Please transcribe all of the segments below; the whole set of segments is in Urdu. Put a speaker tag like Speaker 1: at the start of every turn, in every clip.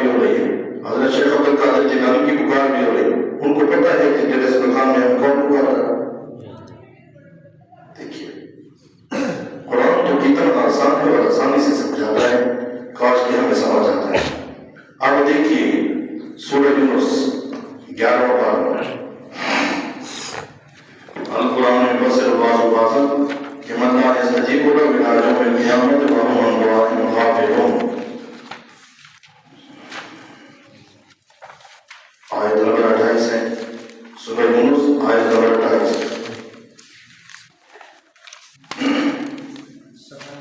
Speaker 1: بھی ہو رہی ہے، حضرت شیخ عبد القادر جیلانی کی پکار بھی ہو رہی ہے، ان کو پتہ ہے کہ جلس مقام میں ہم کون پکار رہا ہے؟ دیکھیے قرآن تو کتنا آسان ہے اور آسانی سے سمجھاتا ہے، کاش کہ ہمیں سمجھ آتا ہے۔ اب دیکھیے سورہ یونس 11 بار القرآن يفسر بعض بعضا كمن لا يستجيب له إلى يوم القيامة وهم عن دعائهم غافلون۔ آیت نمبر 28 ہے سورہ یونس، آیت نمبر 28۔ صفحہ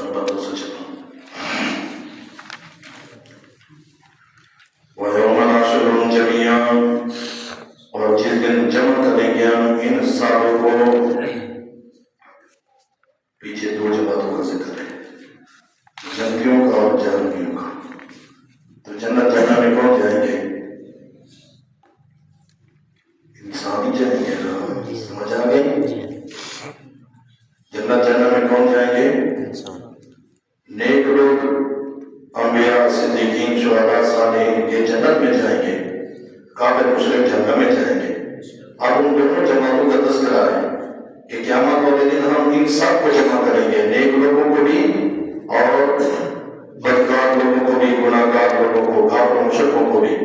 Speaker 1: نمبر 256۔ وَيَوْمَ نَحْشُرُهُمْ جَمِيعًا، اور جس دن جمع کریں گے ہم ان ساروں کو۔ پیچھے دو جماعتوں کا ذکر ہے، جنتیوں کا اور جہنمیوں کا۔ تو جنت جہنم میں کون جائیں گے؟ انسان ہی جائیں گے نا، سمجھ آ گئی؟ جنت جہنم میں کون جائیں گے؟ نیک لوگ، انبیاء، صدیقین، شہداء، صالحین، یہ جنت میں جائیں گے، کافر مشرک جہنم میں جائیں گے۔ اب ان دونوں جماعتوں کا تذکرہ ہے کہ قیامت والے دن ہم ان سب کو جمع کریں گے، نیک لوگوں کو بھی اور بدکار لوگوں کو بھی، گناہگار لوگوں کو، کافر مشرکوں کو بھی،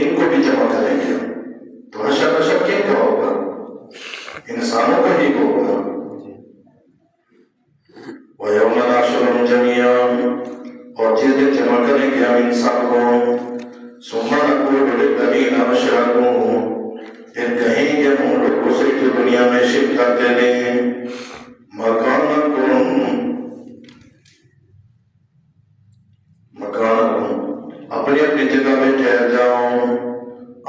Speaker 1: ان کو بھی جمع کریں گے۔ تو حشر نشر کن کا ہوگا؟ انسانوں کا ہی ہوگا۔ وَيَوْمَ نَحْشُرُهُمْ جَمِيعًا، اور جس دن جمع کریں گے ہم ان سب کو، ثُمَّ نَقُولُ لِلَّذِينَ أَشْرَكُوا، پھر کہیں گے ان لوگوں سے جو دنیا میں شرک کرتے تھے، مکانکم، اپنی اپنی جگہ میں ٹھہر جاؤ،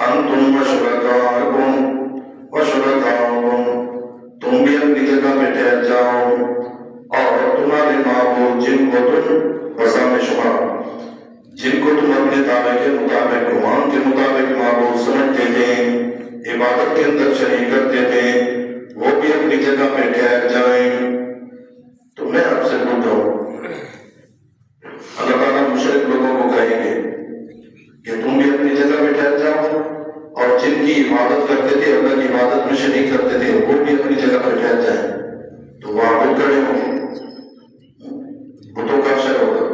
Speaker 1: انتم وشرکاؤکم وشرکاؤکم، تم بھی اپنی جگہ میں ٹھہر جاؤ، اور تمہارے معبود جن کو تم وسام شمار، جن کو تم اپنے دعوے کے مطابق، گمان کے مطابق معبود سمجھتے تھے، عبادت کے اندر شریک کرتے تھے، وہ بھی اپنی جگہ پہ ٹھہر جائیں۔ تو میں آپ سے پوچھتا ہوں، اللہ تعالیٰ مشرک لوگوں کو کہیں گے کہ تم بھی اپنی جگہ پہ ٹھہر جاؤ، اور جن کی عبادت کرتے تھے، اللہ کی عبادت میں شریک کرتے تھے، وہ بھی اپنی جگہ پہ ٹھہر جائیں، تو وہاں بت کھڑے ہوں گے، بتوں کا اشر ہوگا۔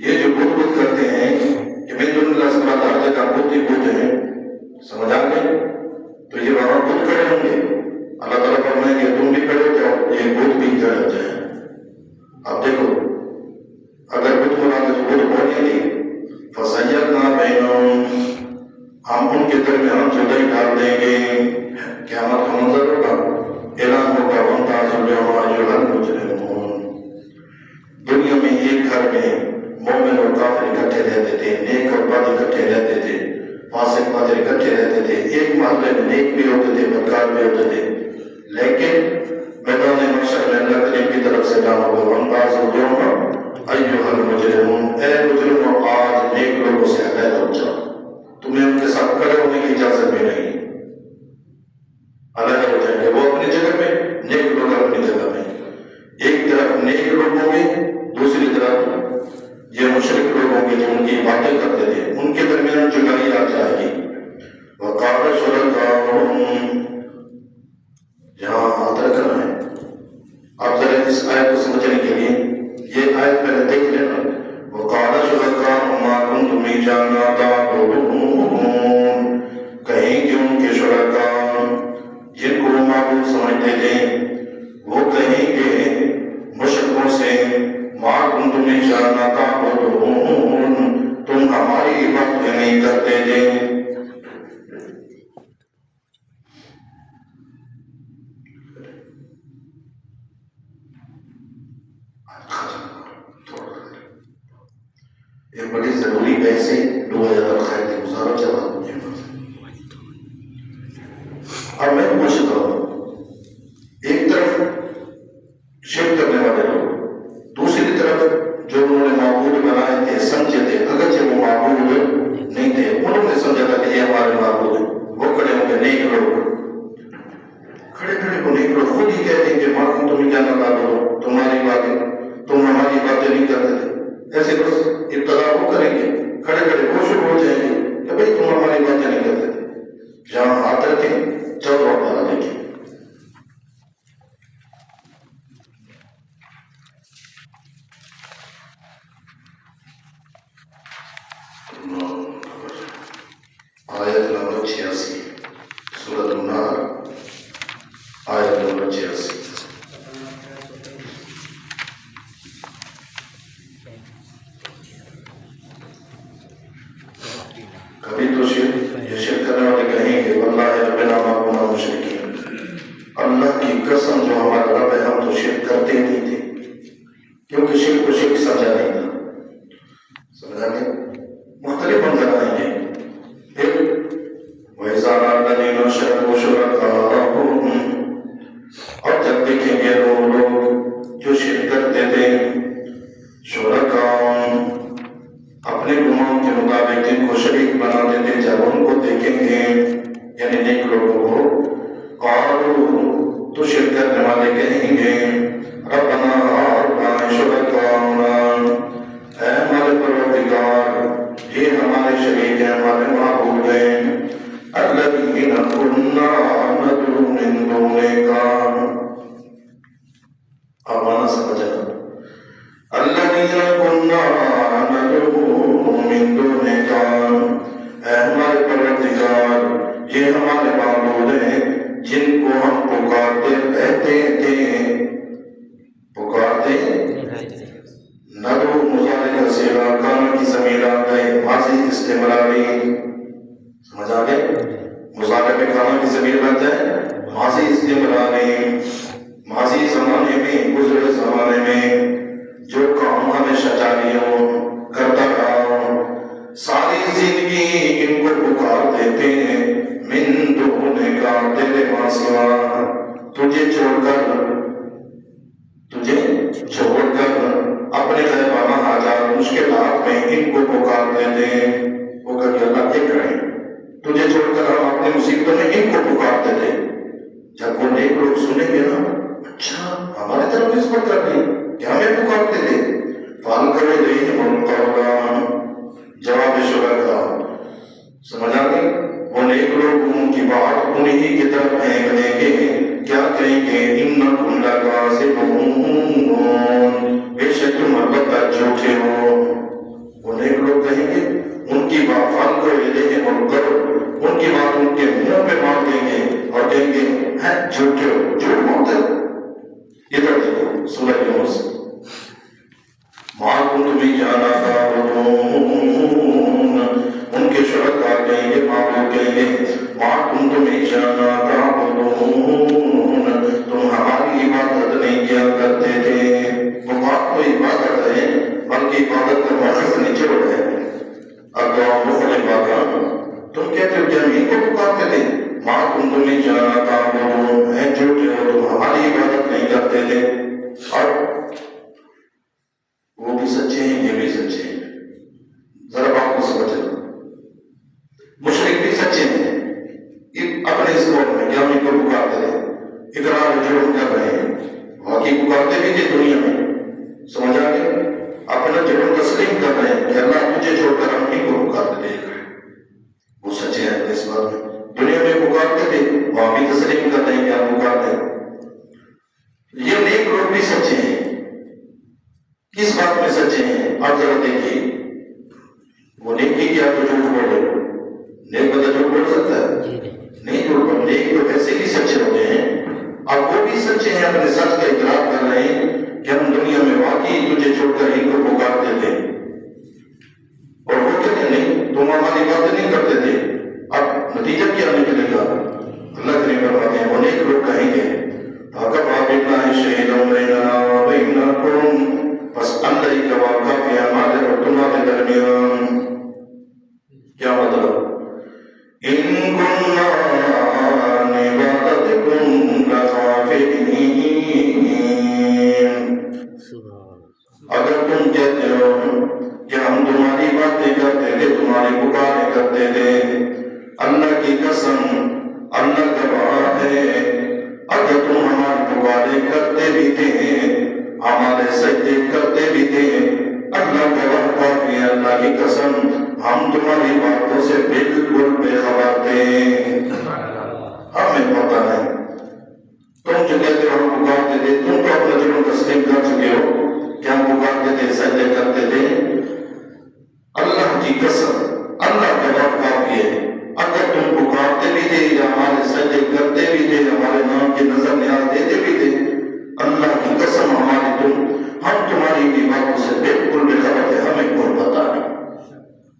Speaker 1: یہ جو بت کرتے ہیں کہ میں تم اللہ سبحانہ ہر جگہ بت ہی بت ہیں، سمجھ آ گئے؟ تو یہ وہاں بت کھڑے ہوں گے، اللہ تعالیٰ فرمائیں گے تم بھی کھڑے ہو جاؤ، یہ بت بھی کھڑے ہو جائیں۔ اب دیکھو، اگر بت مراد ہے تو بت بولیں گے فَسَيَّرْنَا بَيْنَهُمْ، ہم ان کے درمیان جدائی ڈال دیں گے۔ قیامت کا منظر ہوگا، اعلان ہوگا وَامْتَازُوا الْيَوْمَ أَيُّهَا الْمُجْرِمُونَ۔ دنیا میں ایک گھر میں مومن اور کافر اکٹھے رہتے تھے، نیک اور بد اکٹھے رہتے تھے، فاسق فاجر اکٹھے رہتے تھے، ایک محلے میں نیک بھی ہوتے تھے، بدکار بھی ہوتے تھے، لیکن میدان محشر میں اللہ کریم کی طرف سے اعلان ہوگا وَامْتَازُوا الْيَوْمَ أَيُّهَا الْمُجْرِمُونَ، اے مجرموں آج نیک لوگوں سے علیحدہ ہو جاؤ، تمہیں ان کے ساتھ کھڑے ہونے کی اجازت بھی نہیں، علیحدہ ہو جائیں گے۔ وہ اپنی جگہ پہ، نیک لوگ اپنی جگہ پہ، ایک طرف نیک لوگ ہوں گے، دوسری طرف یہ مشرک لوگ ہوں گے جو ان کی باتیں کرتے تھے، ان کے درمیان جدائی آ جائے گی۔ وَقَالَ شُرَكَاؤُهُمْ، یہاں ہاتھ رکھنا ہے۔ آپ ذرا اس آیت کو سمجھنے کے لیے یہ آیت پہلے دیکھ لینا۔ وَقَالَ شُرَكَاؤُهُمْ مَا كُنتُمْ إِيَّانَا تَعْبُدُونَ، کہیں گے ان کے شرکاء جن کو وہ معبود سمجھتے تھے، وہ کہیں گے مشرکوں سے مَا كُنتُمْ إِيَّانَا تَعْبُدُونَ، تم ہماری عبادت نہیں کرتے تھے۔ یہ بڑی ضروری بحث ہے، دعا یا خیر کی گزارو جواب مجھے۔ اب میں پوچھتا ہوں، ایک طرف شرک کرنے والے لوگ، دوسری طرف جو انہوں نے معبود بنائے تھے، سمجھے تھے، اگرچہ وہ معبود نہیں تھے، انہوں نے سمجھا تھا کہ یہ ہمارے معبود ہیں، وہ کھڑے ہوں گے نیک لوگ، کھڑے کھڑے کو نیک لوگ خود ہی کہہ دیں گے ماں تم کیا نہ دو، تمہاری باتیں، تم ہماری باتیں نہیں نہیں کرتے تھے، ایسے بس ابتدا وہ کریں گے، کھڑے کھڑے وہ شروع ہو جائیں گے کہ بھائی تم ہماری باتیں نہیں کرتے تھے، جہاں ہاتھ رکھیں جب آپ والا دیکھیں۔ آیت نمبر 86 سورۃ النحل، آیت نمبر 86۔ کبھی تو یہ شرک کرنے والے کہیں گے واللہ ربنا ما کنا مشرکین، اللہ کی قسم جو ہمارا رب ہے ہم تو شرک کرتے ہی نہیں تھے، کیونکہ شرک کو شرک سمجھا نہیں تھا۔ سمجھا کہ مختلف منظر آئیں گے، پھر وَإِذَا رَأَى الَّذِينَ أَشْرَكُوا شُرَكَاءَهُمْ، اور جب دیکھیں گے وہ لوگ جو شرک کرتے تھے، شرکاء اپنے گمان کے مطابق جن کو شریک بناتے تھے، جب ان کو دیکھیں گے یعنی نیک لوگوں کو، قالوا تو شرک کرنے والے کہیں گے ربنا هؤلاء شرکاؤنا، اے ہمارے پروردگار یہ ہمارے شریک ہیں، ہمارے معبود ہیں، الذین کنا ندعو من دونک، اب مانا سمجھنا، الذین کنا ندعو من دونک، اے ہمارے پروردگار یہ ہمارے معبود ہیں جن کو ہم پکارتے رہتے تھے، پکارتے ندعو مضارع کا صیغہ، کان کی ضمیر آ گئے، ماضی استمراری، سمجھ آ گئے، مضارع میں کان کی ضمیر بنتا ہے ماضی استمراری، ماضی زمانے میں، گزرے زمانے میں جو کام ہمیشہ جاری ہو، کرتا رہا ہو، ساری زندگی ان کو پکارتے تھے، من دونک تیرے ماں سوا، تجھے چھوڑ کر اپنے غیبانہ حاجات مشکلات میں ان کو پکارتے تھے، وہ کہ اللہ دیکھ رہے ہیں، تجھے چھوڑ کر ہم اپنی مصیبتوں میں ان کو پکارتے تھے۔ جب وہ نیک لوگ سنیں گے نا، اچھا ہمارے طرف نسبت کر دی کہ ہمیں پکارتے تھے، فال کرے دے منقولان، جواب شرکا، سمجھ آ گئی، وہ نیک لوگ ان کی بات انہی کی طرف پھینک دیں گے، کیا کہیں گے انکم لکاذبون، بے شک تم البتہ جھوٹے ہو، وہ نیک لوگ کہیں گے، ان کی بات فال کو لے دیں گے منکر، ان کی بات ان کے منہ پہ مار دیں گے اور کہیں گے ہیں جھوٹے ہو، جھوٹ بولتے ہو۔ ادھر دیکھو سورہ یونس، ما کنتم جانا تعبدون، ان کے شرکاء کہیں گے، معبود کہیں گے، ما کنتم جانا تعبدون، تم ہماری عبادت نہیں کیا کرتے تھے، وہ بات تو عبادت ہے بلکہ عبادت کا مقصد نیچے ہو گیا، اب تو ہم مختلف بات، تم کہتے ہو کہ ہم ان کو پکارتے تھے، ما کنتم جانا تعبدون، ہے جھوٹے ہو تم ہماری عبادت نہیں کرتے تھے، اور وہ بھی سچے ہیں یہ بھی سچے ہیں، ذرا بات کو سمجھنا، مشرک بھی سچے ہیں اپنے اس قول میں کہ ہم ان کو پکارتے تھے، اقرار جرم کر رہے ہیں، واقعی پکارتے بھی تھے دنیا میں، سمجھ آ گیا، اپنا جرم تسلیم کر رہے ہیں کہ اللہ تجھے چھوڑ کر ہم ان کو پکارتے تھے، وہ سچے ہیں اس بات میں، دنیا میں پکارتے تھے وہاں بھی تسلیم کر رہے ہیں کہ ہم پکارتے ہیں، یہ نیک لوگ بھی سچے ہیں، کس بات میں سچے ہیں آپ ذرا دیکھیے، وہ نیکی کیا تو جھوٹ بولے، نیک بندہ جھوٹ بول سکتا ہے؟ نہیں جھوٹ بول، نیک تو ایسے بھی سچے ہوتے ہیں، اب وہ بھی سچے ہیں، اپنے سچ کا اقرار کر رہے ہیں کہ ہم دنیا میں واقعی تجھے چھوڑ کر ان کو پکارتے تھے، اور وہ کہتے ہیں نہیں تم ہماری باتیں نہیں کرتے تھے، اب نتیجہ کیا نکلے گا؟ اللہ کریم فرماتے ہیں وہ نیک لوگ کہیں گے فَكَفَىٰ بِاللَّهِ شَهِيدًا بَيْنَنَا وَبَيْنَكُمْ، بس اللہ ہی گواہ کافی ہے ہمارے اور تمہارے درمیان، کیا مطلب؟ إِن كُنَّا عَنْ عِبَادَتِكُمْ لَغَافِلِينَ، اگر تم کہتے ہو کہ ہم تمہاری باتیں کرتے تھے، تمہاری پکاریں کرتے تھے، اللہ کی قسم اللہ گواہ ہے، اگر تم ہماری پکاریں کرتے بھی تھے، ہمارے سجدے کرتے بھی تھے، ہم تمہاری باتوں سے بالکل بے خبر تھے، ہمیں پتہ نہیں۔ تم جو کہتے ہو ہم پکارتے تھے، تم تو اپنا جرم تسلیم کر چکے ہو کہ ہم پکارتے تھے، سجدے کرتے تھے۔ اللہ کی قسم، اللہ کا وعدہ کافی ہے، اگر تم پکارتے بھی تھے یا ہمارے سجدے کرتے بھی تھے، ہمارے نام کی نظر نیاز دیتے بھی تھے، اللہ کی قسم ہم تمہاری بھی باتوں سے بالکل بے خبر تھے، ہمیں کوئی پتہ نہیں۔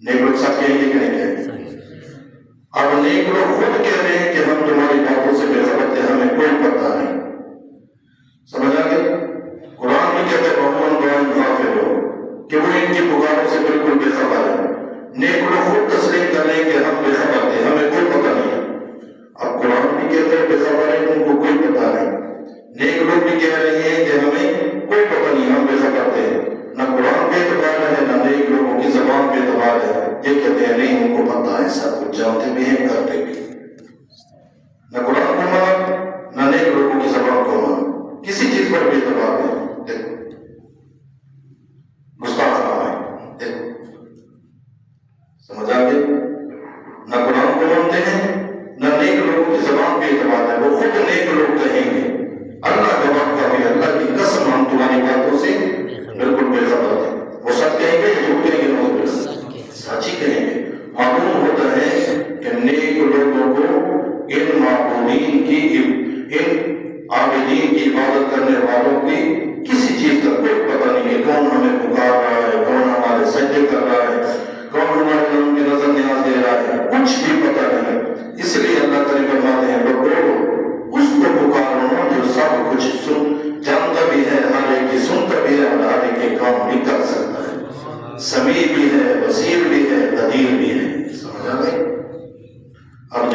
Speaker 1: نیک لوگ سچ کہیں گے کہ نہیں کہیں؟ اب نیک لوگ خود کہہ رہے ہیں کہ ہم تمہاری باتوں سے بے خبر تھے، ہمیں کوئی پتہ نہیں۔ سمجھ آ گئی؟ قرآن بھی کہتے ہیں کہ وہ ان کی پکاروں سے بالکل بے خبر ہے۔ نیک لوگ خود تسلیم کر رہے ہیں کہ ہم بے خبر تھے، ہمیں کوئی پتہ نہیں۔ اب قرآن بھی کہتے ہیں بے خبر ہے، ان کو کوئی پتہ نہیں۔ نیک لوگ بھی کہہ رہے ہیں کہ ہمیں کوئی پتہ نہیں، ہم بے خبر تھے۔ نہ قرآن پہ اعتبار ہے، نہ نیک لوگوں کی زبان پہ اعتبار ہے۔ یہ کہتے ہیں نہیں، ان کو پتہ ہے، سب کچھ جانتے بھی ہیں، کرتے بھی۔ نہ قرآن کو مانا، نہ نیک لوگوں کی زبان کو مانا، کسی چیز پر بھی اعتبار نہیں۔ گستاخ ہے، سمجھ آ گئی؟ نہ قرآن کو مانتے ہیں، نہ نیک لوگوں کی زبان پہ اعتبار ہے۔ وہ خود نیک لوگ کہیں گے اللہ کا وعدہ کافی ہے، اللہ کی قسم ہم تمہاری باتوں سے بالکل بے خبر تھے۔ وہ سچ کہیں گے، جھوٹ کہیں گے؟ سچ ہی کہیں گے۔ معلوم ہوتا ہے کہ نیک لوگوں کو ان معبودین کی، ان عابدین کی عبادت کرنے والوں کی کسی چیز کا کوئی پتہ نہیں کہ کون ہمیں پکار رہا ہے، کون ہمارے سجدے کر رہا ہے، کون ہمارے نام کی نظر نیاز دے رہا ہے، کچھ بھی پتہ نہیں۔ اس لیے اللہ تعالیٰ فرماتے ہیں لوگوں اس کو پکارو نا جو سب کچھ جانتا بھی ہے، ہر ایک کی سنتا بھی ہے، اور ہر ایک کے کام بھی کر سکتا ہے، سمیع بھی ہے، بصیر بھی ہے، قدیر بھی ہے۔ سمجھا نہیں؟ اب